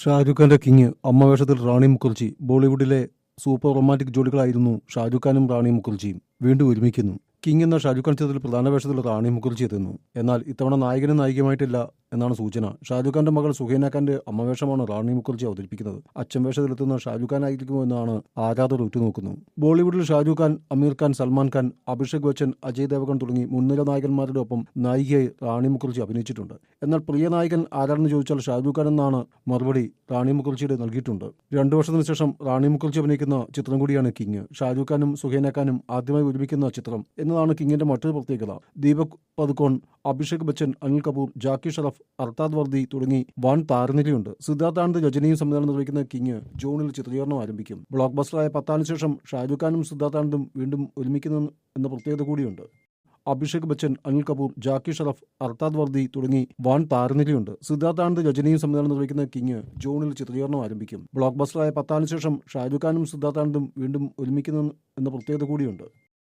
ഷാരൂഖ് ഖാന്റെ കിങ് അമ്മ വേഷത്തിൽ റാണി മുഖർജി. ബോളിവുഡിലെ സൂപ്പർ റൊമാന്റിക് ജോഡികളായിരുന്നു ഷാരൂഖ് ഖാനും റാണി മുഖർജിയും. വീണ്ടും ഒരുമിക്കുന്നു. കിങ് എന്ന ഷാരൂഖ് ഖാൻ ചിത്രത്തിൽ പ്രധാന വേഷത്തിൽ റാണി മുഖർജി എത്തുന്നു. എന്നാൽ ഇത്തവണ നായകനും നായികയുമായിട്ടില്ല എന്നാണ് സൂചന. ഷാരൂഖ് ഖാന്റെ മകൾ സുഹൈന ഖാന്റെ അമ്മവേഷമാണ് റാണി മുഖർജി അവതരിപ്പിക്കുന്നത്. അച്ഛൻ വേഷത്തിലെത്തുന്ന ഷാരൂഖ് ഖാൻ ആയിരിക്കുമോ എന്നാണ് ആരാധകർ ഉറ്റുനോക്കുന്നു. ബോളിവുഡിൽ ഷാരൂഖ് ഖാൻ, അമീർ ഖാൻ, സൽമാൻ ഖാൻ, അഭിഷേക് ബച്ചൻ, അജയ് ദേവഗൺ തുടങ്ങി മുൻനിര നായകന്മാരുടെ ഒപ്പം നായികയായി റാണി മുഖർജി അഭിനയിച്ചിട്ടുണ്ട്. എന്നാൽ പ്രിയ നായകൻ ആരാണെന്ന് ചോദിച്ചാൽ ഷാരൂഖ് ഖാൻ എന്നാണ് മറുപടി റാണി മുഖർജിയുടെ നൽകിയിട്ടുണ്ട്. 2 വർഷത്തിന് ശേഷം റാണി മുഖർജി അഭിനയിക്കുന്ന ചിത്രം കൂടിയാണ് കിങ്. ഷാരൂഖ് ഖാനും സുഹൈന ഖാനും ആദ്യമായി ഒരുമിക്കുന്ന ചിത്രം എന്നതാണ് കിങ്ങിന്റെ മറ്റൊരു പ്രത്യേകത. ദീപക് പദുക്കോൺ, അഭിഷേക് ബച്ചൻ, അനിൽ കപൂർ, ജാക്കി ഷറഫ്, അർത്താദ് വർദി തുടങ്ങി വൻ താരനിരയുണ്ട്. സിദ്ധാർത്ഥ് ആനന്ദ്, രജനിയും സംവിധാനം നിർവഹിക്കുന്ന കിങ് ജൂണിൽ ചിത്രീകരണം ആരംഭിക്കും. ബ്ലോക്ക് ബസ്റ്ററായ പത്താന് ശേഷം ഷാരൂഖ് ഖാനും സിദ്ധാർത്ഥ് ആനന്ദും വീണ്ടും ഒരുമിക്കുന്നു എന്ന പ്രത്യേകത കൂടിയുണ്ട്. അഭിഷേക് ബച്ചൻ, അനിൽ കപൂർ, ജാക്കി ഷറഫ്, അർത്താദ് വർദി തുടങ്ങി വൻ താരനിരയുണ്ട്. സിദ്ധാർത്ഥ് ആനന്ദ്, രജനിയും സംവിധാനം നിർവഹിക്കുന്ന കിങ് ജൂണിൽ ചിത്രീകരണം ആരംഭിക്കും. ബ്ലോക്ക് ബസ്റ്ററായ പത്താന് ശേഷം ഷാരൂഖ് ഖാനും സിദ്ധാർത്ഥ് ആനന്ദും വീണ്ടും ഒരുമിക്കുന്നു എന്ന പ്രത്യേകത കൂടിയുണ്ട്.